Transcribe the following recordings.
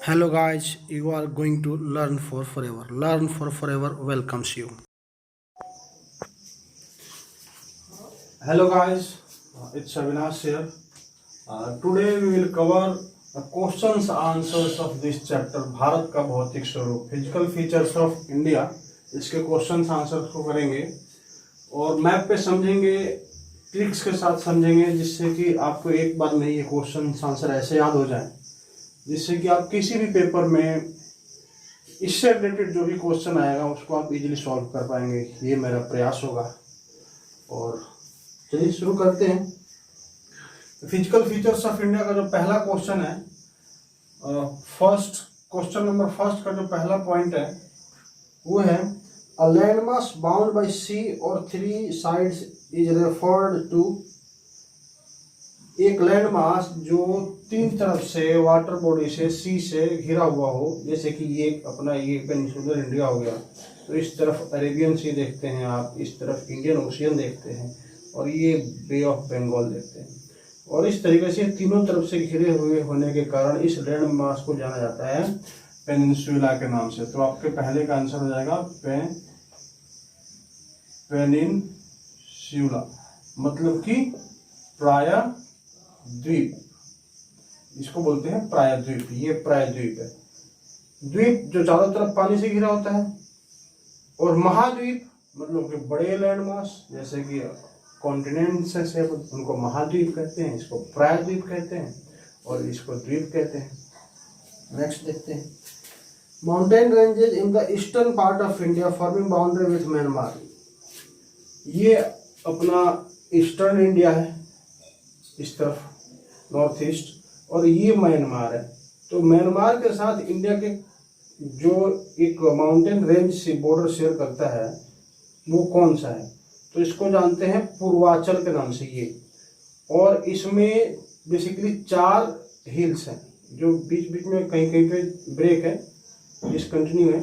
Hello guys, you are going to learn for forever. Learn for forever welcomes you. Hello guys, it's Avinash here. Today we will cover the questions answers of this chapter Bharat का भौतिक स्वरूप physical features of India. इसके questions answer को करेंगे और map पे समझेंगे, tricks के साथ समझेंगे, जिससे कि आपको एक बार में ये क्वेश्चन आंसर ऐसे याद हो जाए जिससे कि आप किसी भी पेपर में इससे रिलेटेड जो भी क्वेश्चन आएगा उसको आप इजीली सॉल्व कर पाएंगे। ये मेरा प्रयास होगा। और चलिए शुरू करते हैं। फिजिकल फीचर्स ऑफ इंडिया का जो पहला क्वेश्चन है, क्वेश्चन नंबर फर्स्ट का जो पहला पॉइंट है वो है a land mass bound by sea और three sides is referred to. एक लैंड मास जो तीन तरफ से वाटर बॉडी से सी से घिरा हुआ हो, जैसे कि ये अपना ये पेनिनसुलर इंडिया हो गया, तो इस तरफ अरेबियन सी देखते हैं आप, इस तरफ इंडियन ओशियन देखते हैं और ये बे ऑफ बंगाल देखते हैं। और इस तरीके से तीनों तरफ से घिरे हुए होने के कारण इस लैंड मास को जाना जाता है पेनिनसुला के नाम से। तो आपके पहले का आंसर हो जाएगा पेनिनसुला, मतलब कि प्राय द्वीप, इसको बोलते हैं प्रायद्वीप। ये प्रायद्वीप है, द्वीप जो चारों तरफ पानी से घिरा होता है। और महाद्वीप मतलब कि बड़े लैंड मास जैसे कि कॉन्टिनेंट्स से उनको महाद्वीप कहते हैं, इसको प्रायद्वीप कहते हैं और इसको द्वीप कहते हैं। नेक्स्ट देखते हैं, mountain ranges in the eastern part of India forming boundary with Myanmar. ये अपना ईस्टर्न इंडिया है, इस तरफ नॉर्थ ईस्ट, और ये म्यांमार है। तो म्यांमार के साथ इंडिया के जो एक माउंटेन रेंज से बॉर्डर शेयर करता है वो कौन सा है, तो इसको जानते हैं पूर्वांचल के नाम से ये। और इसमें बेसिकली 4 हिल्स हैं जो बीच बीच में कहीं कहीं पे ब्रेक है, डिसकंटिन्यू है।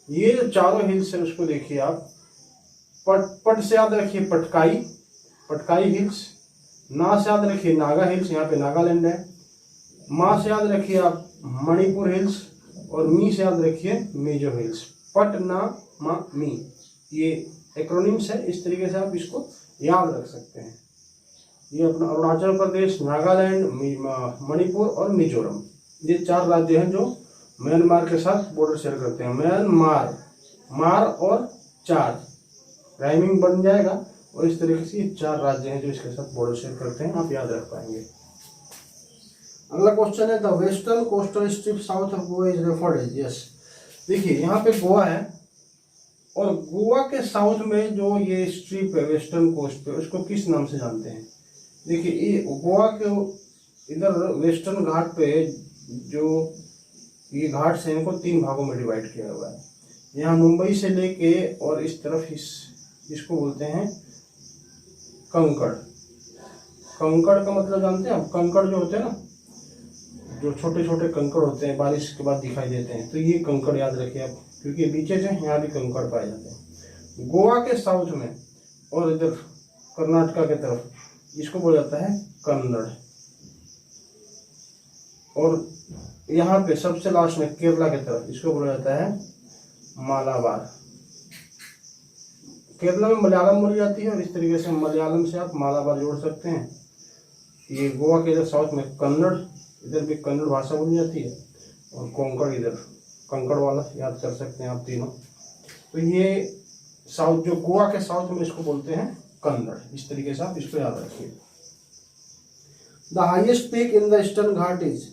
ये जो चारों हिल्स है उसको देखिए आप, पट से याद रखिए पटकाई हिल्स, ना से याद रखिए नागा हिल्स, यहाँ पे नागालैंड है। माँ से याद रखिए आप मणिपुर हिल्स और मी से याद रखिए मिजो हिल्स। पट ना मा मी, ये एक्रोनिम्स है, इस तरीके से आप इसको याद रख सकते हैं। ये अपना अरुणाचल प्रदेश, नागालैंड, मणिपुर और मिजोरम, ये 4 राज्य हैं जो म्यांमार के साथ बॉर्डर शेयर करते हैं। म्यांमार, मार और 4 राइमिंग बन जाएगा और इस तरीके से ये 4 राज्य हैं जो इसके साथ बॉर्डर शेयर करते हैं, आप याद रख पाएंगे। अगला क्वेश्चन है the western coastal strip south of Goa is referred as. Yes, देखिए यहाँ पे गोवा है और गोवा के साउथ में जो ये स्ट्रिप है वेस्टर्न कोस्ट पे, उसको किस नाम से जानते हैं। देखिए ये गोवा के इधर वेस्टर्न घाट पे जो ये घाट से इनको 3 भागों में डिवाइड किया हुआ है। यहाँ मुंबई से लेके और इस तरफ इसको बोलते हैं कंकड़। कंकड़ का मतलब जानते हैं आप, कंकड़ जो होते हैं ना, जो छोटे छोटे कंकड़ होते हैं बारिश के बाद दिखाई देते हैं, तो ये कंकड़ याद रखिए आप, क्योंकि बीचेज हैं, यहाँ भी कंकड़ पाए जाते हैं। गोवा के साउथ में और इधर कर्नाटका के तरफ इसको बोला जाता है कन्नड़। और यहाँ पे सबसे लास्ट में केरला के तरफ इसको बोला जाता है मालाबार। केरला में मलयालम बोली जाती है और इस तरीके से मलयालम से आप मालाबार जोड़ सकते हैं। ये गोवा के इधर साउथ में कन्नड़, इधर भी कन्नड़ भाषा बोली जाती है, और कोंकण इधर कंकड़ वाला याद कर सकते हैं आप तीनों। तो ये साउथ जो गोवा के साउथ में इसको बोलते हैं कन्नड़, इस तरीके से आप इसको याद रखिए। The highest peak in the Eastern Ghat is,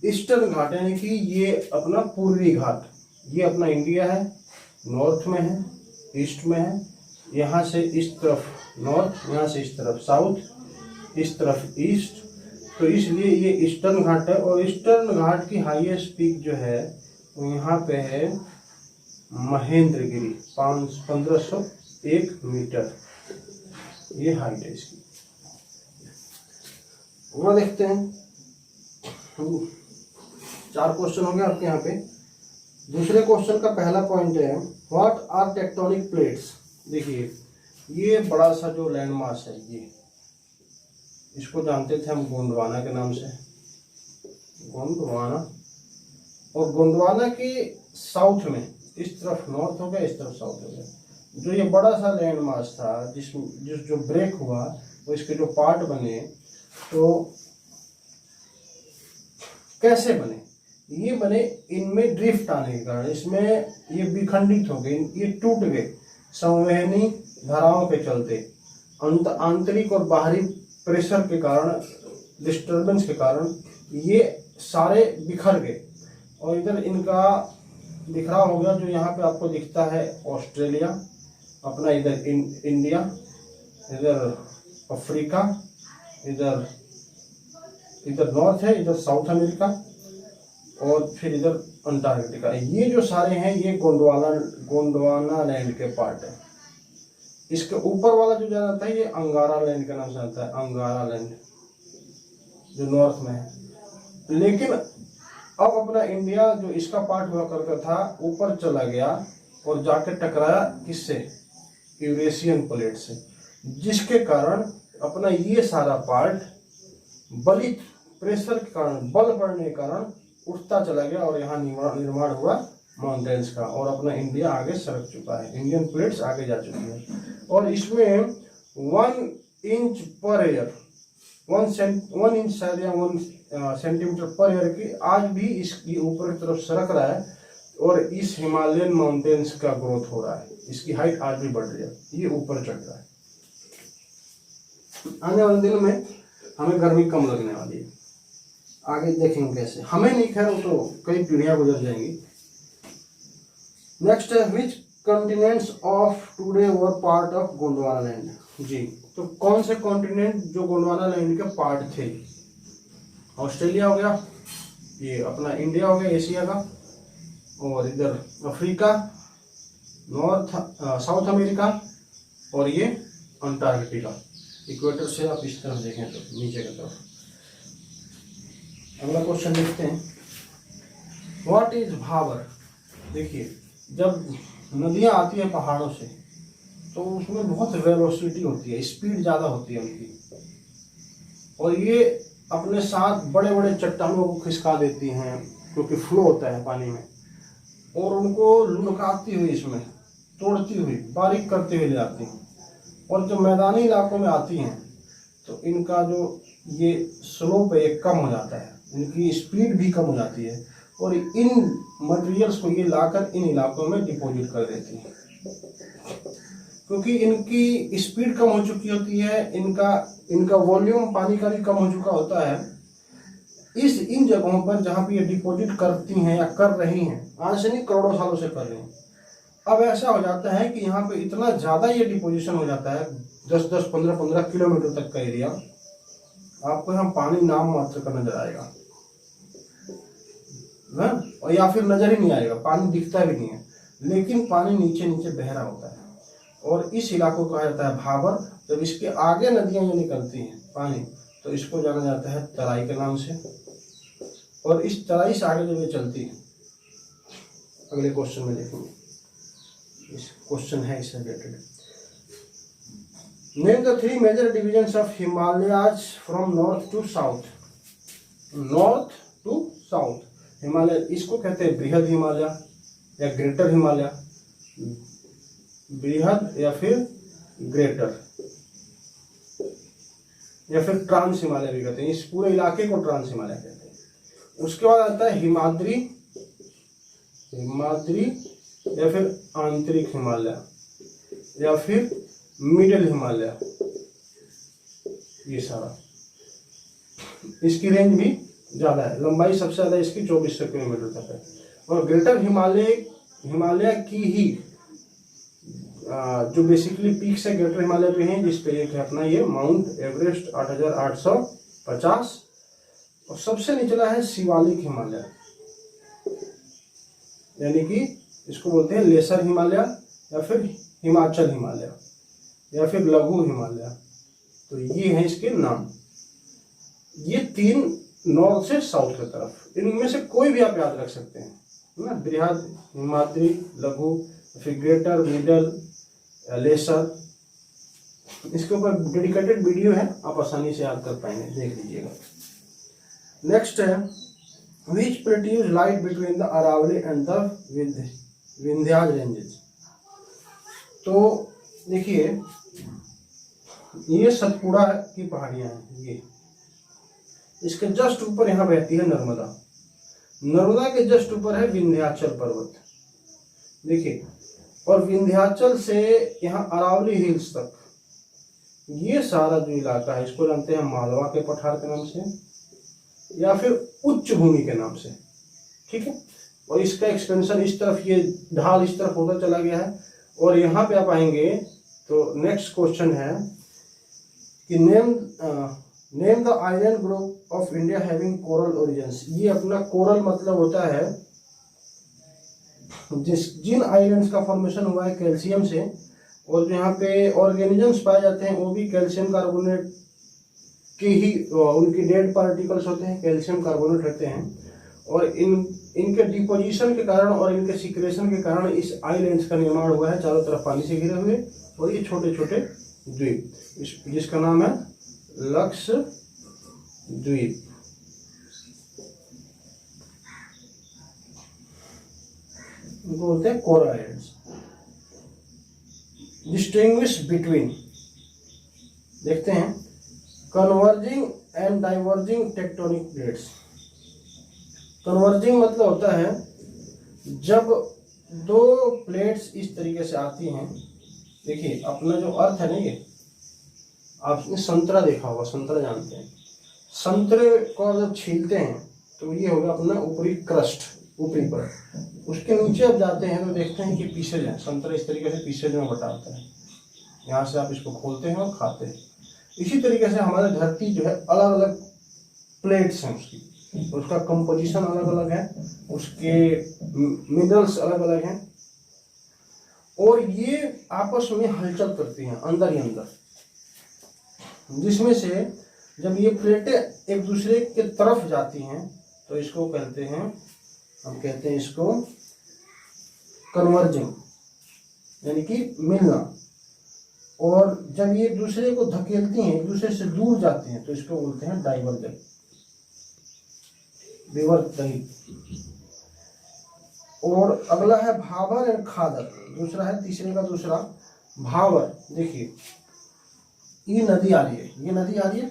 Eastern Ghat यानी कि ये अपना पूर्वी घाट, ये अपना इंडिया है, नॉर्थ में है, ईस्ट में है। यहाँ से इस तरफ नॉर्थ, यहाँ से इस तरफ साउथ, इस तरफ ईस्ट, तो इसलिए ये ईस्टर्न घाट है। और ईस्टर्न घाट की हाईएस्ट पीक जो है वो यहाँ पे है महेंद्रगिरी, 1501 मीटर, ये हाइट है इसकी। वो देखते हैं, 4 क्वेश्चन हो गए आपके यहाँ पे। दूसरे क्वेश्चन का पहला पॉइंट है व्हाट आर टेक्टोनिक प्लेट्स। देखिए ये बड़ा सा जो लैंड मास है, ये इसको जानते थे हम गोंडवाना के नाम से, गोंडवाना। और गोंडवाना के साउथ में, इस तरफ नॉर्थ हो गया, इस तरफ साउथ हो गया। जो ये बड़ा सा लैंड मास था जिस जो ब्रेक हुआ, वो इसके जो पार्ट बने, तो कैसे बने? ये बने इनमें ड्रिफ्ट आने के कारण, इसमें ये विखंडित हो गए, ये टूट गए संवहनी धाराओं के चलते, आंतरिक और बाहरी प्रेशर के कारण, डिस्टरबेंस के कारण ये सारे बिखर गए। और इधर इनका बिखराव हो गया, जो यहाँ पे आपको दिखता है ऑस्ट्रेलिया, अपना इधर इंडिया, इधर अफ्रीका, इधर नॉर्थ है, इधर साउथ अमेरिका, और फिर इधर अंटार्कटिका। ये जो सारे हैं ये गोंडवाना लैंड के पार्ट है। इसके ऊपर वाला जो जाता है ये अंगारा लैंड का नाम से आता है, अंगारा लैंड, जो नॉर्थ में है। लेकिन अब अपना इंडिया जो इसका पार्ट हुआ करता था, ऊपर चला गया और जाके टकराया किससे? यूरेशियन प्लेट से, जिसके कारण अपना ये सारा पार्ट बलित प्रेशर के कारण, बल पड़ने के कारण उठता चला गया और यहाँ निर्माण हुआ माउंटेन्स का, और अपना इंडिया आगे सरक चुका है, इंडियन प्लेट्स आगे जा चुकी है। और इसमें 1 इंच पर ईयर, 1 इंच शायद या 1 सेंटीमीटर पर ईयर की आज भी इसकी ऊपर की तरफ सरक रहा है, और इस हिमालयन माउंटेन्स का ग्रोथ हो रहा है, इसकी हाइट आज भी बढ़ रही है, ये ऊपर चढ़ रहा है। आने वाले दिनों में हमें गर्मी कम लगने वाली है, आगे देखेंगे कैसे, हमें नहीं, खैर वो तो कई पीढ़ियां गुजर जाएंगी। नेक्स्ट है, which continents of today were part of Gondwana land? जी, तो कौन से कॉन्टिनेंट जो गोंडवाना लैंड के पार्ट थे? ऑस्ट्रेलिया हो गया, ये अपना इंडिया हो गया एशिया का, और इधर अफ्रीका, साउथ अमेरिका, और ये अंटार्कटिका। इक्वेटर से आप इस तरफ देखें तो नीचे की तरफ। अगला क्वेश्चन देखते हैं, व्हाट इज भाबर? देखिए, जब नदियां आती है पहाड़ों से तो उसमें बहुत वेलोसिटी होती है, स्पीड ज़्यादा होती है उनकी, और ये अपने साथ बड़े बड़े चट्टानों को खिसका देती हैं, क्योंकि फ्लो होता है पानी में, और उनको लुढ़काती हुई, इसमें तोड़ती हुई, बारीक करते हुए ले जाती हैं। और जब मैदानी इलाकों में आती हैं तो इनका जो ये स्लोप है ये कम हो जाता है, इनकी स्पीड भी कम हो जाती है, और इन मटेरियल्स को ये लाकर इन इलाकों में डिपॉजिट कर देती हैं। क्योंकि इनकी स्पीड कम हो चुकी होती है, इनका वॉल्यूम पानी का भी कम हो चुका होता है, इन जगहों पर जहाँ पे ये डिपॉजिट करती हैं या कर रही हैं, आज से नहीं करोड़ों सालों से कर रही हैं, अब ऐसा हो जाता है कि यहाँ पे इतना ज़्यादा ये डिपोजिशन हो जाता है, 10-10, 15-15 किलोमीटर तक का एरिया, आपको यहाँ पानी नाम मात्र का नजर आएगा ना, और या फिर नजर ही नहीं आएगा, पानी दिखता भी नहीं है, लेकिन पानी नीचे नीचे बह रहा होता है। और इस इलाको को कहा जाता है भाबर। जब इसके आगे नदियां ये निकलती हैं पानी, तो इसको जाना जाता है तराई के नाम से, और इस तराई से आगे जब ये चलती है, अगले क्वेश्चन में देखेंगे, इस क्वेश्चन है इससे related. Name the 3 major divisions of Himalayas from north to south. North to south Himalaya, इसको कहते हैं बृहद हिमालय या ग्रेटर हिमालय, बृहद या फिर ग्रेटर, या फिर ट्रांस हिमालय भी कहते हैं, इस पूरे इलाके को ट्रांस हिमालय कहते हैं। उसके बाद आता है हिमाद्री या फिर आंतरिक हिमालय या फिर मिडिल हिमालय, ये सारा, इसकी रेंज भी ज्यादा है, लंबाई सबसे ज्यादा इसकी 2400 किलोमीटर तक है। और ग्रेटर हिमालय की ही जो बेसिकली पीक्स है ग्रेटर हिमालय पे हैं, जिसपे एक है अपना ये माउंट एवरेस्ट 8850, और सबसे निचला है शिवालिक हिमालय, यानी कि इसको बोलते हैं लेसर हिमालय या फिर हिमाचल हिमालय या फिर लघु हिमालय। तो ये है इसके नाम, ये 3 नॉर्थ से साउथ की तरफ, इनमें से कोई भी आप याद रख सकते हैं ना, बृहद, हिमाद्री, लघु, फिर ग्रेटर, मिडल, लेसर। इसके ऊपर डेडिकेटेड वीडियो है, आप आसानी से याद कर पाएंगे, देख लीजिएगा। नेक्स्ट है, which plateaus lie between the Aravalli and the Vindhyas ranges। तो देखिए ये सतपुड़ा की पहाड़ियां हैं, ये इसके जस्ट ऊपर यहाँ बहती है नर्मदा, नर्मदा के जस्ट ऊपर है विंध्याचल पर्वत, देखिए, और विंध्याचल से यहाँ अरावली हिल्स तक ये सारा जो इलाका है इसको जानते हैं मालवा के पठार के नाम से या फिर उच्च भूमि के नाम से, ठीक है। और इसका एक्सपेंशन इस तरफ, ये ढाल इस तरफ होता चला गया है। और यहाँ पे आप आएंगे तो नेक्स्ट क्वेश्चन है कि name the island group of India having coral origins. ये अपना कोरल मतलब होता है जिन आइलैंड्स का फॉर्मेशन हुआ है कैल्शियम से, और जो यहाँ पे ऑर्गेनिजम्स पाए जाते हैं वो भी कैल्शियम कार्बोनेट के ही, उनकी डेड पार्टिकल्स होते हैं, कैल्शियम कार्बोनेट रहते हैं। और इनके डिपोजिशन के कारण और इनके सिक्रेशन के कारण इस आइलैंड्स का निर्माण हुआ है, चारों तरफ पानी से घिरे हुए, और ये छोटे छोटे द्वीप, जिसका नाम है लक्षद्वीप। इनको बोलते हैं कोरल आइलैंड्स। डिस्टिंग्विश बिटवीन, देखते हैं, converging and diverging tectonic plates. Converging मतलब होता है जब दो प्लेट्स इस तरीके से आती हैं, देखिए अपना जो अर्थ है ना, ये आपने संतरा देखा होगा, संतरा जानते हैं, संतरे को जब छीलते हैं तो ये होगा अपना ऊपरी क्रस्ट, ऊपरी पर, उसके नीचे अब जाते हैं तो देखते हैं कि पीसेज है, संतरा इस तरीके से पीसेज में बटा होता है, यहाँ से आप इसको खोलते हैं और खाते हैं। इसी तरीके से हमारी धरती जो है अलग अलग प्लेट्स हैं उसकी, उसका कंपोजिशन अलग अलग है, उसके मिनरल्स अलग अलग हैं, और ये आपस में हलचल करती हैं अंदर ही अंदर, जिसमें से जब ये प्लेटें एक दूसरे के तरफ जाती हैं तो इसको कहते हैं, हम कहते हैं इसको कन्वर्जिंग, यानी कि मिलना। और जब ये एक दूसरे को धकेलती हैं, एक दूसरे से दूर जाती हैं, तो इसको बोलते हैं डाइवर्जन, विवर्तन। और अगला है भावर एंड खादर, दूसरा है, तीसरे का दूसरा भावर। देखिए ये नदी आ रही है, ये नदी आ रही है,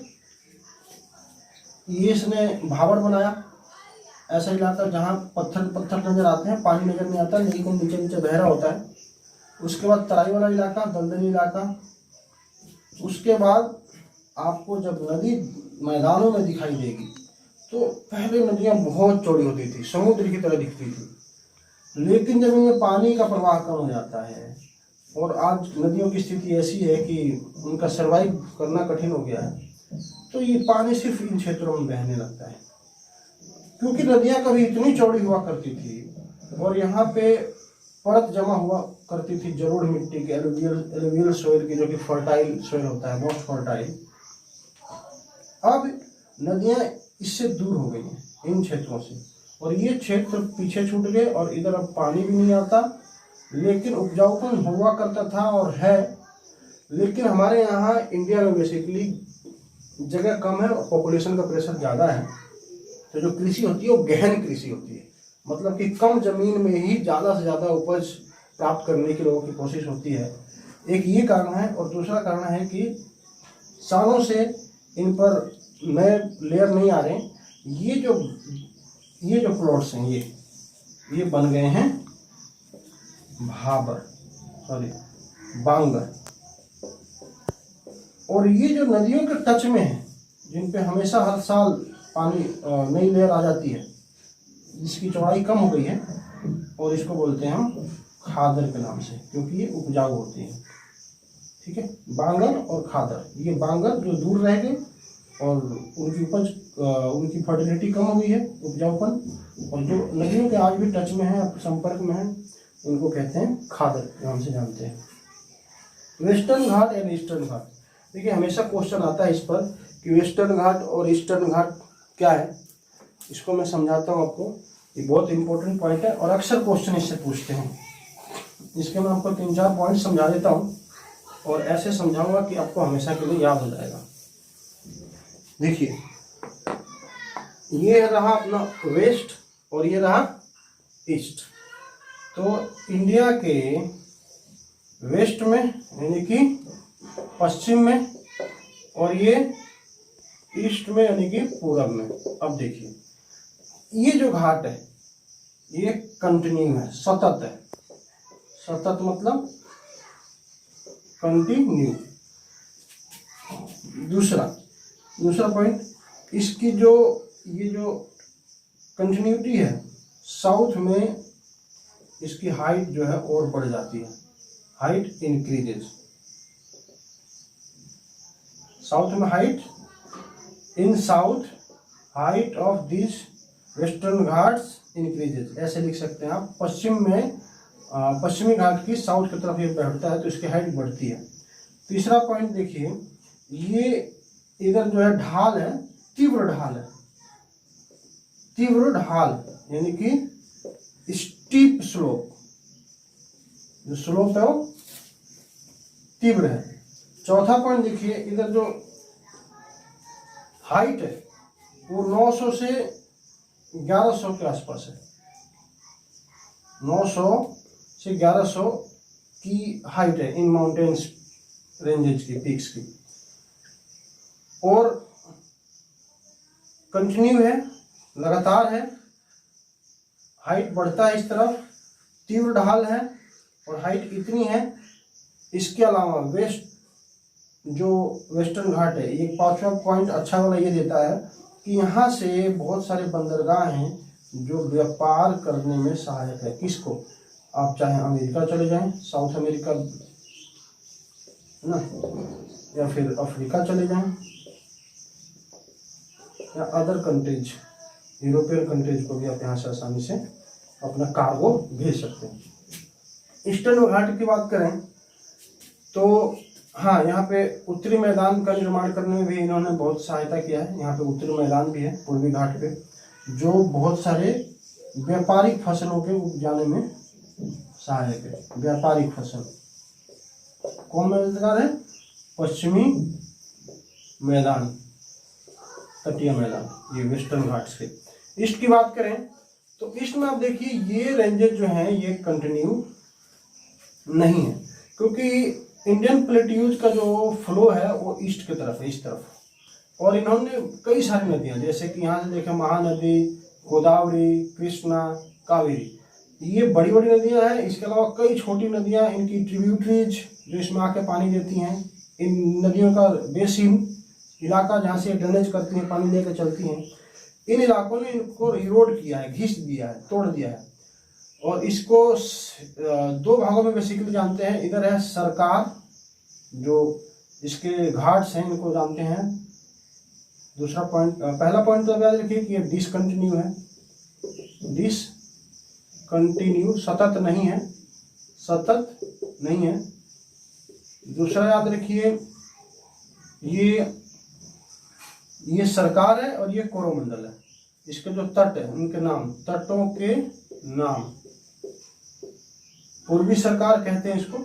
ये इसने भावर बनाया, ऐसा इलाका जहाँ पत्थर पत्थर नजर आते हैं, पानी नजर नहीं आता, लेकिन नीचे नीचे बह रहा होता है। उसके बाद तराई वाला इलाका, दलदली इलाका। उसके बाद आपको जब नदी मैदानों में दिखाई देगी तो पहले नदियाँ बहुत चौड़ी होती थी, समुद्र की तरह दिखती थी, लेकिन जब इनमें पानी का प्रवाह कम हो जाता है और आज नदियों की स्थिति ऐसी है कि उनका सर्वाइव करना कठिन हो गया है, तो ये पानी सिर्फ इन क्षेत्रों में बहने लगता है। क्योंकि नदियाँ कभी इतनी चौड़ी हुआ करती थी और यहाँ पे परत जमा हुआ करती थी जरूर मिट्टी की, एलुवियल सोइल की, जो कि फर्टाइल सोइल होता है, मोस्ट फर्टाइल। अब नदियाँ इससे दूर हो गई हैं इन क्षेत्रों से, और ये क्षेत्र पीछे छूट गए और इधर अब पानी भी नहीं आता, लेकिन उपजाऊपन हुआ करता था और है। लेकिन हमारे यहाँ इंडिया में बेसिकली जगह कम है और पॉपुलेशन का प्रेशर ज़्यादा है, तो जो कृषि होती है वो गहन कृषि होती है, मतलब कि कम जमीन में ही ज़्यादा से ज़्यादा उपज प्राप्त करने की लोगों की कोशिश होती है। एक ये कारण है, और दूसरा कारण है कि सालों से इन पर नए लेयर नहीं आ रहे। ये जो प्लॉट्स हैं ये बन गए हैं बांगर, और ये जो नदियों के टच में है, जिन पे हमेशा हर साल पानी नई लेयर आ जाती है, जिसकी चौड़ाई कम हो गई है, और इसको बोलते हैं हम खादर के नाम से, क्योंकि ये उपजाऊ होती है। ठीक है, बांगर और खादर। ये बांगर जो दूर रह गए और उनकी उपज, उनकी फर्टिलिटी कम हो गई है, उपजाऊपन, और जो नदियों के आज भी टच में है, संपर्क में है, उनको कहते हैं खादर नाम से जानते हैं। वेस्टर्न घाट एंड ईस्टर्न घाट। देखिए हमेशा क्वेश्चन आता है इस पर कि वेस्टर्न घाट और ईस्टर्न घाट क्या है। इसको मैं समझाता हूँ आपको, ये बहुत इंपॉर्टेंट पॉइंट है और अक्सर क्वेश्चन इससे पूछते हैं। इसके मैं आपको 3-4 पॉइंट समझा देता हूँ और ऐसे समझाऊंगा कि आपको हमेशा के लिए याद हो जाएगा। देखिए ये रहा अपना वेस्ट और ये रहा ईस्ट। तो इंडिया के वेस्ट में यानी कि पश्चिम में और ये ईस्ट में यानी कि पूरब में। अब देखिए ये जो घाट है ये कंटिन्यू है, सतत है। सतत मतलब कंटिन्यू। दूसरा पॉइंट, इसकी जो ये जो कंटिन्यूटी है, साउथ में इसकी हाइट जो है और बढ़ जाती है, हाइट इंक्रीजेज। साउथ में height, in south height of this western Ghats increases, ऐसे लिख सकते हैं आप। पश्चिम में पश्चिमी घाट की साउथ की तरफ ये बढ़ता है तो इसकी हाइट बढ़ती है। तीसरा पॉइंट देखिए, ये इधर जो है ढाल है, तीव्र ढाल है। तीव्र ढाल यानी कि स्टीप स्लोप, जो स्लोप है वो तीव्र है। चौथा पॉइंट देखिए, इधर जो हाइट है वो 900 से 1100 के आसपास है। 900 से 1100 की हाइट है इन माउंटेन्स रेंजेस की, पीक्स की, और कंटिन्यू है, लगातार है, हाइट बढ़ता है इस तरफ, तीव्र ढाल है और हाइट इतनी है। इसके अलावा वेस्ट जो वेस्टर्न घाट है, ये 5वां पॉइंट अच्छा वाला ये देता है कि यहाँ से बहुत सारे बंदरगाह हैं जो व्यापार करने में सहायक है। किसको? आप चाहे अमेरिका चले जाएं, साउथ अमेरिका ना, या फिर अफ्रीका चले जाएं, या अदर कंट्रीज, यूरोपियन कंट्रीज को भी आप यहाँ से आसानी से अपना कार्गो भेज सकते हैं। ईस्टर्न घाट की बात करें तो हाँ, यहाँ पे उत्तरी मैदान का निर्माण करने में भी इन्होंने बहुत सहायता किया है। यहाँ पे उत्तरी मैदान भी है पूर्वी घाट पे, जो बहुत सारे व्यापारिक फसलों के उपजाने में सहायक है। व्यापारिक फसल कौन मददगार है? पश्चिमी मैदान, तटीय मैदान, ये वेस्टर्न घाट्स के। ईस्ट की बात करें तो ईस्ट में आप देखिए ये रेंजेस जो हैं ये कंटिन्यू नहीं है, क्योंकि इंडियन प्लेट्यूज का जो फ्लो है वो ईस्ट की तरफ है, इस तरफ। और इन्होंने कई सारी नदियां, जैसे कि यहाँ से देखें महानदी, गोदावरी, कृष्णा, कावेरी, ये बड़ी बड़ी नदियां हैं। इसके अलावा कई छोटी नदियां, इनकी ट्रिब्यूटरीज जो इसमें आके पानी देती हैं। इन नदियों का बेसिन इलाका जहाँ से ड्रेनेज करती हैं, पानी लेकर चलती हैं, इन इलाकों ने इनको इरोड किया है, घिस दिया है, तोड़ दिया है। और इसको दो भागों में बेसिकली जानते हैं। इधर है सरकार, जो इसके घाट्स हैं इनको जानते हैं। दूसरा पॉइंट, पहला पॉइंट तो याद रखिए कि ये डिसकंटिन्यू है, डिसकंटिन्यू, सतत नहीं है, सतत नहीं है। दूसरा याद रखिए ये सरकार है और ये कोरोमंडल है। इसके जो तट है उनके नाम, तटों के नाम, पूर्वी सरकार कहते हैं इसको,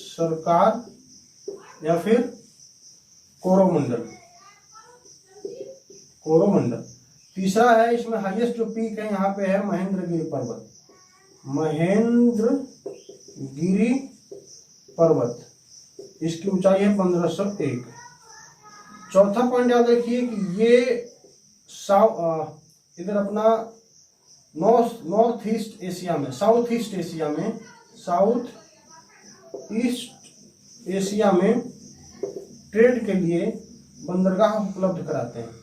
सरकार, या फिर कोरोमंडल, कोरोमंडल। तीसरा है, इसमें हाईएस्ट जो पीक है यहाँ पे है महेंद्रगिरी पर्वत, महेंद्रगिरी पर्वत, इसकी ऊंचाई है 1501। चौथा पॉइंट याद रखिए कि ये इधर अपना नॉर्थ ईस्ट एशिया में, साउथ ईस्ट एशिया में, साउथ ईस्ट एशिया में ट्रेड के लिए बंदरगाह उपलब्ध कराते हैं।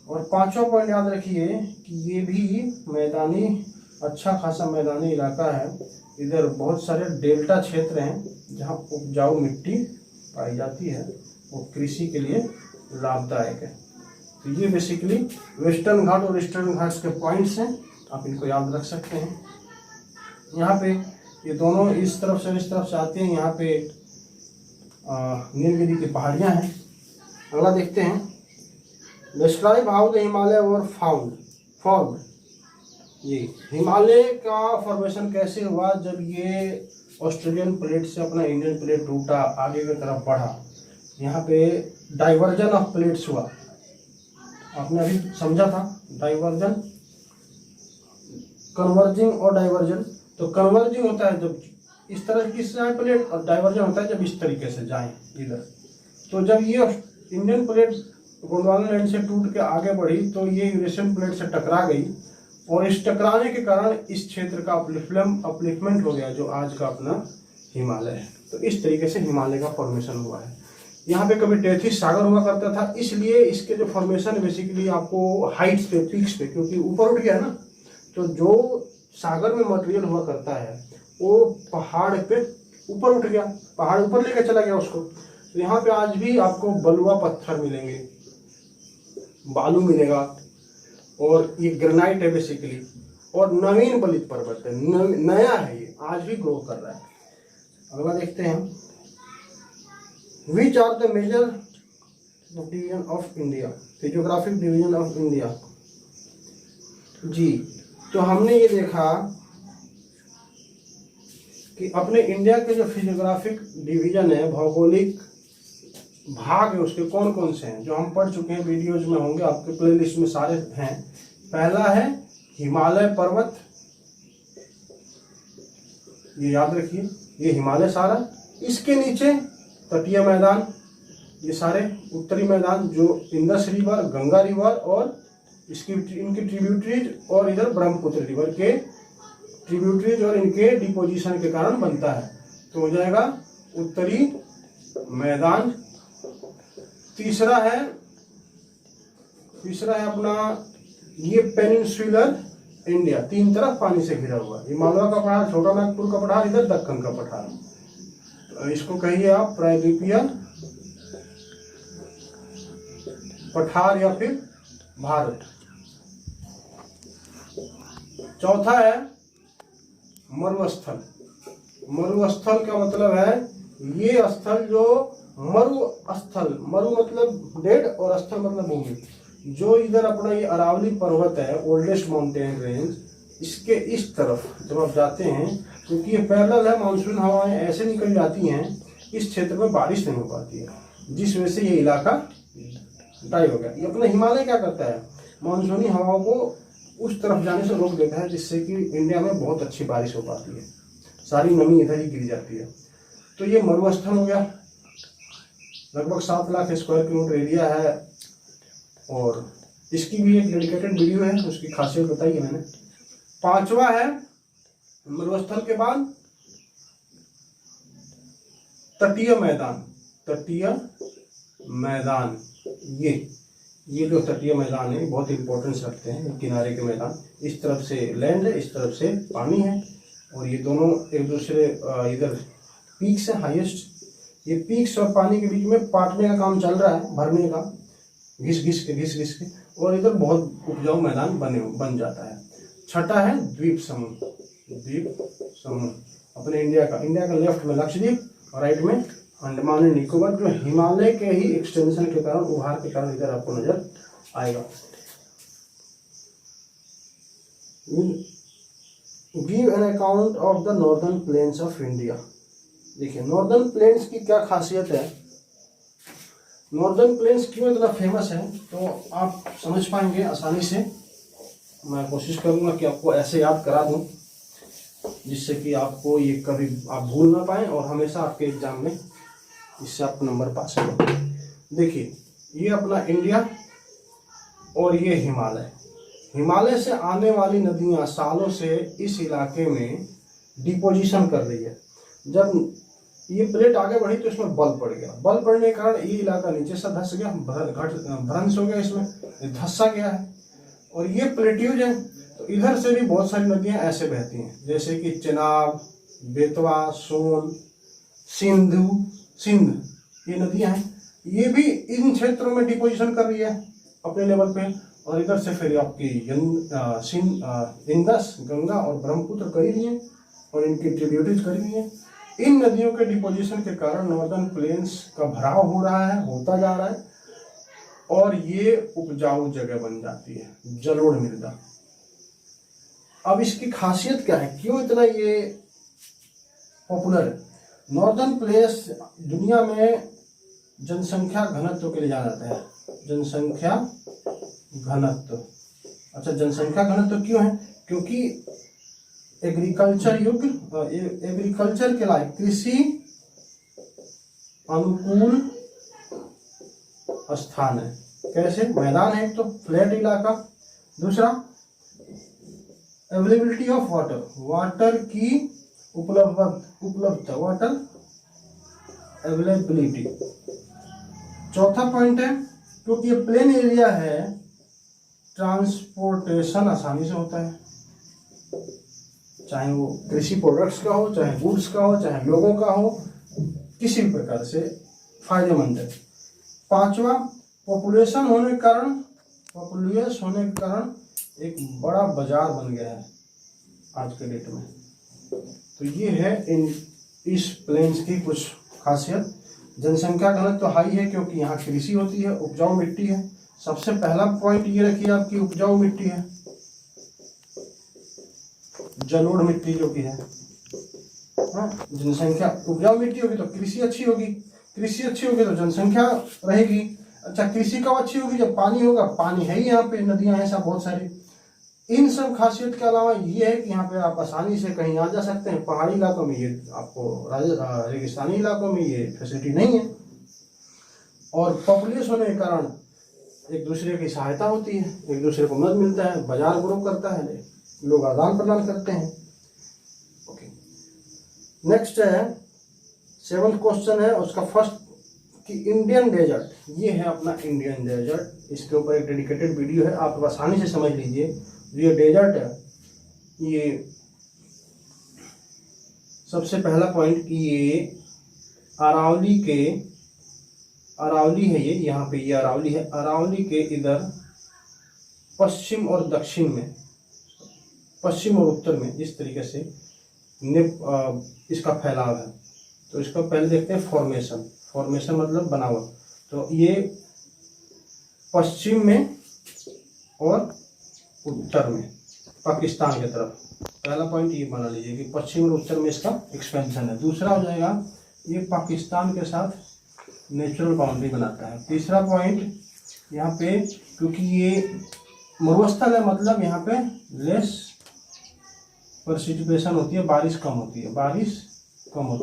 और पांचवा पॉइंट याद रखिए कि ये भी मैदानी, अच्छा खासा मैदानी इलाका है। इधर बहुत सारे डेल्टा क्षेत्र हैं जहाँ उपजाऊ मिट्टी पाई जाती है, वो कृषि के लिए लाभदायक है। तो ये बेसिकली वेस्टर्न घाट और ईस्टर्न घाट्स के पॉइंट्स हैं, आप इनको याद रख सकते हैं। यहाँ पे ये दोनों इस तरफ से इस तरफ से आते हैं। यहाँ पे नीलगिरी की पहाड़ियाँ हैं। अगला देखते हैं, describe how the Himalaya were formed. ये हिमालय का फॉर्मेशन कैसे हुआ जब ये ऑस्ट्रेलियन प्लेट से अपना इंडियन प्लेट टूटा, आगे की तरफ बढ़ा। यहाँ पे डाइवर्जन ऑफ प्लेट्स हुआ। आपने अभी समझा था डाइवर्जन, कन्वर्जिंग और डाइवर्जन। तो कन्वर्जिंग होता है जब इस तरह की जाए प्लेट, और डाइवर्जन होता है जब इस तरीके से जाए इधर। तो जब ये इंडियन प्लेट गोंडवाना लैंड से टूट के आगे बढ़ी तो ये यूरेशियन प्लेट से टकरा गई, और इस टकराने के कारण इस क्षेत्र का अपलिफ्टमेंट हो गया, जो आज का अपना हिमालय है। तो इस तरीके से हिमालय का फॉर्मेशन हुआ है। यहाँ पे कभी टेथिस सागर हुआ करता था, इसलिए इसके जो फॉर्मेशन बेसिकली आपको हाइट्स पे, पीक्स पे, क्योंकि ऊपर उठ गया ना, तो जो सागर में मटेरियल हुआ करता है वो पहाड़ पे ऊपर उठ गया, पहाड़ ऊपर लेकर चला गया उसको। तो यहाँ पे आज भी आपको बलुआ पत्थर मिलेंगे, बालू मिलेगा, और ये ग्रेनाइट है बेसिकली, और नवीन बलित पर्वत है, नया है, ये आज भी ग्रो कर रहा है। अगला देखते हैं, which are the major division of India, physiographic division of India. जी, तो हमने ये देखा कि अपने इंडिया के जो फिजियोग्राफिक डिवीजन है, भौगोलिक भाग है उसके, कौन कौन से हैं, जो हम पढ़ चुके हैं, वीडियोज में होंगे आपके प्लेलिस्ट में सारे हैं। पहला है हिमालय पर्वत, ये याद रखिए, ये हिमालय सारा। इसके नीचे तटीय मैदान, ये सारे उत्तरी मैदान जो इंडस रिवर, गंगा रिवर और इनकी ट्रिब्यूटरीज, और इधर ब्रह्मपुत्र रिवर के ट्रिब्यूटरीज और इनके डिपोजिशन के कारण बनता है। तो हो जाएगा उत्तरी मैदान। तीसरा है अपना ये पेनिनसुलर इंडिया, तीन तरफ पानी से घिरा हुआ, हिमालय का पठार, छोटा नागपुर का पठार, इधर दक्कन का पठार। तो इसको कहिए आप प्रायद्वीपीय पठार या फिर भारत। चौथा है मरुस्थल। मरुस्थल का मतलब है ये स्थल जो मरुस्थल, मरु मतलब डेड और स्थल मतलब भूमि, जो इधर अपना ये अरावली पर्वत है, ओल्डेस्ट माउंटेन रेंज, इसके इस तरफ जब आप जाते हैं, क्योंकि ये पैरेलल है, मानसून हवाएं ऐसे निकल जाती हैं, इस क्षेत्र में बारिश नहीं हो पाती है, जिस वजह से ये इलाका ड्राई हो गया। ये अपना हिमालय क्या करता है, मानसूनी हवाओं को उस तरफ जाने से रोक देता है, जिससे कि इंडिया में बहुत अच्छी बारिश हो पाती है, सारी नमी इधर ही गिर जाती है। तो ये मरुस्थल हो गया, लगभग 7 लाख स्क्वायर किलोमीटर एरिया है, और इसकी भी एक डेडिकेटेड वीडियो है, उसकी खासियत बताई है मैंने। पांचवा है मरुस्थल के बाद तटीय मैदान। तटीय मैदान, ये जो तटीय मैदान है बहुत इंपॉर्टेंस रखते हैं, किनारे के मैदान, इस तरफ से लैंड है, इस तरफ से पानी है, और ये दोनों एक दूसरे इधर पीक्स है हाईएस्ट, ये पीक्स और पानी के बीच में पाटने का काम चल रहा है, भरने का, घिस घिस के, और इधर बहुत उपजाऊ मैदान बन जाता है। छठा है द्वीप समूह। द्वीप समूह अपने इंडिया का लेफ्ट में लक्षद्वीप और राइट में अंडमान एंड निकोबार, जो हिमालय के ही एक्सटेंशन के कारण, उभार के कारण इधर आपको नजर आएगा। Give an account of the northern plains of India. देखिए नॉर्दर्न प्लेन्स की क्या खासियत है, नॉर्दर्न प्लेन्स क्यों इतना फेमस है, तो आप समझ पाएंगे आसानी से। मैं कोशिश करूंगा कि आपको ऐसे याद करा दूं जिससे कि आपको ये कभी आप भूल ना पाए, और हमेशा आपके एग्जाम में इससे आप नंबर पा सकें। देखिए ये अपना इंडिया और ये हिमालय, हिमालय से आने वाली नदियां सालों से इस इलाके में डिपोजिशन कर रही है। जब ये प्लेट आगे बढ़ी तो इसमें बल पड़ गया, बल पड़ने के कारण ये इलाका नीचे से धंस गया, भ्रंश हो गया, इसमें धंसा गया है। और ये प्लेट्यूज है, तो इधर से भी बहुत सारी नदियां ऐसे बहती हैं, जैसे कि चेनाब, बेतवा, सोन, सिंध, ये नदियां हैं, ये भी इन क्षेत्रों में डिपोजिशन कर रही है अपने लेवल पे। और इधर से फिर आपकी इंडस, गंगा और ब्रह्मपुत्र करी हुई है, और इनकी ट्रिब्यूटरीज करी हुई है। इन नदियों के डिपोजिशन के कारण नॉर्दर्न प्लेन्स का भराव हो रहा है, होता जा रहा है, और ये उपजाऊ जगह बन जाती है, जलोढ़ मृदा। अब इसकी खासियत क्या है, क्यों इतना ये पॉपुलर है? नॉर्दर्न प्लेन्स दुनिया में जनसंख्या घनत्व के लिए जाना जाता है, जनसंख्या घनत्व। अच्छा, जनसंख्या घनत्व क्यों है? क्योंकि एग्रीकल्चर के लायक कृषि अनुकूल स्थान है। कैसे? मैदान है, तो फ्लैट इलाका। दूसरा, अवेलेबिलिटी ऑफ वाटर, वाटर की उपलब्धता, वाटर अवेलेबिलिटी। चौथा पॉइंट है, क्योंकि ये प्लेन एरिया है, ट्रांसपोर्टेशन आसानी से होता है, चाहे वो कृषि प्रोडक्ट्स का हो, चाहे गुड्स का हो, चाहे लोगों का हो, किसी भी प्रकार से फायदेमंद है। पांचवा, पॉपुलेशन होने के कारण एक बड़ा बाजार बन गया है आज के डेट में। तो ये है इस प्लेन्स की कुछ खासियत। जनसंख्या घनत्व तो हाई है क्योंकि यहाँ कृषि होती है, उपजाऊ मिट्टी है। सबसे पहला पॉइंट ये रखिए आपकी उपजाऊ मिट्टी है, जलोढ़ मिट्टी जो कि है। जनसंख्या उपजाऊ मिट्टी होगी तो कृषि अच्छी होगी, कृषि अच्छी होगी तो जनसंख्या रहेगी। अच्छा, कृषि कब अच्छी होगी? जब पानी होगा। पानी है ही यहाँ पे, नदियां हैं सब बहुत सारी। इन सब खासियत के अलावा ये है कि यहाँ पे आप आसानी से कहीं आ जा सकते हैं। पहाड़ी इलाकों में ये आपको, रेगिस्तानी इलाकों में ये फैसिलिटी नहीं है। और पॉपुलेशन होने के कारण एक दूसरे की सहायता होती है, एक दूसरे को मदद मिलता है, बाजार ग्रो करता है, लोग आदान प्रदान करते हैं। ओके, नेक्स्ट है 7th क्वेश्चन है उसका फर्स्ट कि इंडियन डेजर्ट, ये है अपना इंडियन डेजर्ट। इसके ऊपर एक डेडिकेटेड वीडियो है, आप आसानी से समझ लीजिए। ये डेजर्ट है, ये सबसे पहला पॉइंट कि ये अरावली है, ये यहाँ पे ये अरावली है। अरावली के इधर पश्चिम और दक्षिण में, पश्चिम और उत्तर में इस तरीके से इसका फैलाव है। तो इसको पहले देखते हैं फॉर्मेशन मतलब बनावट। तो ये पश्चिम में और उत्तर में पाकिस्तान की तरफ, पहला पॉइंट ये बना लीजिए कि पश्चिम और उत्तर में इसका एक्सपेंशन है। दूसरा हो जाएगा ये पाकिस्तान के साथ नेचुरल बाउंड्री बनाता है। तीसरा पॉइंट यहाँ पे, क्योंकि ये मरुस्थल है मतलब यहाँ पे लेस प्रेसिपिटेशन होती है, बारिश कम होती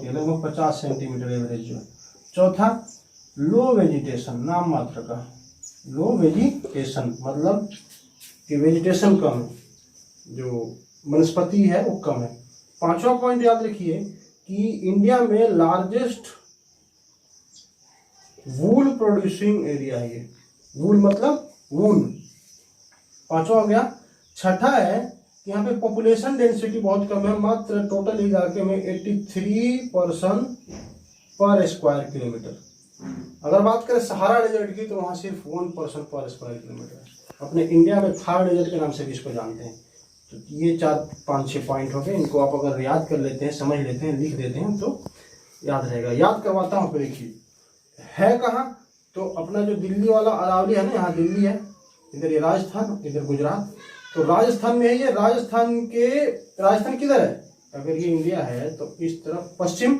है, लगभग 50 सेंटीमीटर एवरेज जो है। चौथा, लो वेजिटेशन, नाम मात्र का लो वेजिटेशन मतलब कि वेजिटेशन कम है, जो वनस्पति है वो कम है। पांचवा पॉइंट याद रखिए कि इंडिया में लार्जेस्ट वूल प्रोड्यूसिंग एरिया है ये। वूल मतलब वूल, पांचवा हो गया। छठा है कि यहाँ पे पॉपुलेशन डेंसिटी बहुत कम है, मात्र टोटल इलाके में 83% पर स्क्वायर किलोमीटर। अगर बात करें सहारा डेजर्ट की तो वहाँ सिर्फ 1% पर स्क्वायर किलोमीटर है। अपने इंडिया में थार डेजर्ट के नाम से भी इसको जानते हैं। तो ये 4-5-6 पॉइंट हो गए, इनको आप अगर याद कर लेते हैं, समझ लेते हैं, लिख देते हैं तो याद रहेगा। याद करवाता हूँ, देखिए है कहाँ, तो अपना जो दिल्ली वाला अरावली है ना, यहाँ दिल्ली है, इधर ये राजस्थान, इधर गुजरात। तो राजस्थान में है ये। राजस्थान किधर है? अगर ये इंडिया है तो इस तरफ पश्चिम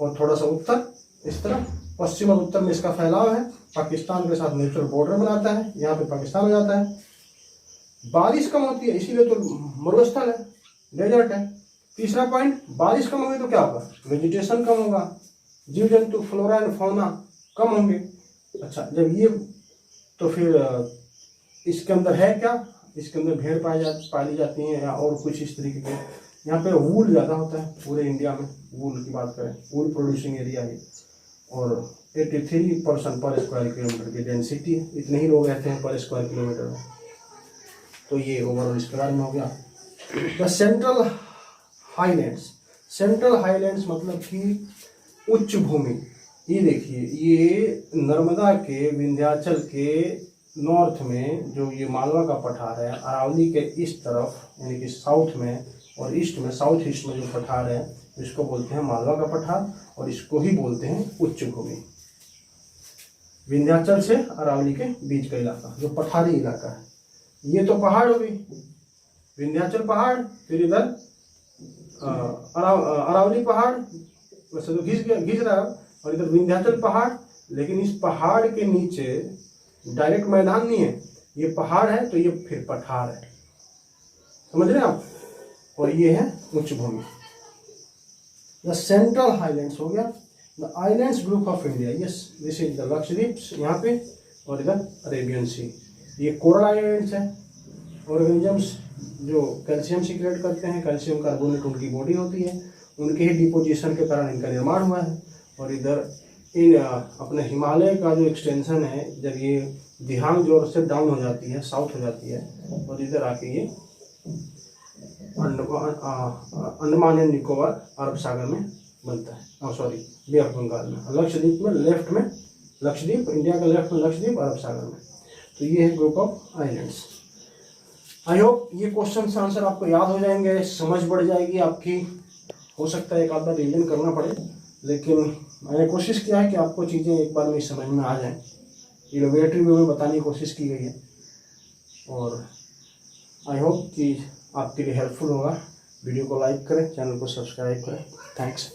और थोड़ा सा उत्तर, इस तरफ पश्चिम और उत्तर में इसका फैलाव है। पाकिस्तान के साथ नेचुरल बॉर्डर बनाता है, यहाँ पे पाकिस्तान हो जाता है। बारिश कम होती है इसीलिए तो मरुस्थल है, डेजर्ट है। तीसरा पॉइंट, बारिश कम होगी तो क्या होगा? वेजिटेशन कम होगा, जीव जंतु फ्लोरा एंड फौना कम होंगे। अच्छा, जब ये तो फिर इसके अंदर है क्या? इसके अंदर भेड़ पाली जाती हैं या और कुछ इस तरीके के। यहाँ पे वूल ज़्यादा होता है पूरे इंडिया में, वूल की बात करें, वूल प्रोड्यूसिंग एरिया है। और 83% पर स्क्वायर किलोमीटर की डेंसिटी है, इतने ही लोग रहते हैं पर स्क्वायर किलोमीटर में। तो ये ओवरऑल इसके बारे में हो गया। द सेंट्रल हाईलैंड्स मतलब कि उच्च भूमि। ये देखिए, ये नर्मदा के, विंध्याचल के नॉर्थ में जो ये मालवा का पठार है, अरावली के इस तरफ यानी कि साउथ में और ईस्ट में, साउथ ईस्ट में जो पठार है इसको बोलते हैं मालवा का पठार, और इसको ही बोलते हैं उच्च भूमि। विंध्याचल से अरावली के बीच का इलाका जो पठारी इलाका है, ये तो पहाड़ हो गई, विंध्याचल पहाड़, फिर इधर अरावली पहाड़, वैसे तो घिस रहा है, और इधर विंध्याचल पहाड़। लेकिन इस पहाड़ के नीचे डायरेक्ट मैदान नहीं है, ये पहाड़ है तो ये फिर पठार है, समझ रहे हैं आप। और ये है उच्च भूमि। द सेंट्रल हाईलैंड्स हो गया, the islands group of India, yes this is the Lakshadweep यहाँ पे, और इधर अरेबियन सी। ये कोरल आइलैंड्स है, ऑर्गेनिजम्स जो कैल्शियम सीक्रेट करते हैं, कैल्शियम कार्बोनेट उनकी बॉडी होती है, उनके ही डिपोजिशन के कारण इनका निर्माण हुआ है। और इधर इन अपने हिमालय का जो एक्सटेंशन है, जब ये दिहांग जोर से डाउन हो जाती है, साउथ हो जाती है, और इधर आके ये अंडमान एंड निकोबार अरब सागर में बनता है, सॉरी बे ऑफ बंगाल में। लक्षद्वीप में लेफ्ट में लक्षद्वीप, इंडिया का लेफ्ट में लक्षद्वीप, अरब सागर में। तो ये है group of islands. I hope ये क्वेश्चन आंसर आपको याद हो जाएंगे, समझ बढ़ जाएगी आपकी। हो सकता है एक आध बार रिवीजन करना पड़े, लेकिन मैंने कोशिश किया है कि आपको चीज़ें एक बार में समझ में आ जाएं। इनोवेटिव वे में बताने की कोशिश की गई है, और आई होप कि आपके लिए हेल्पफुल होगा। वीडियो को लाइक करें, चैनल को सब्सक्राइब करें। थैंक्स।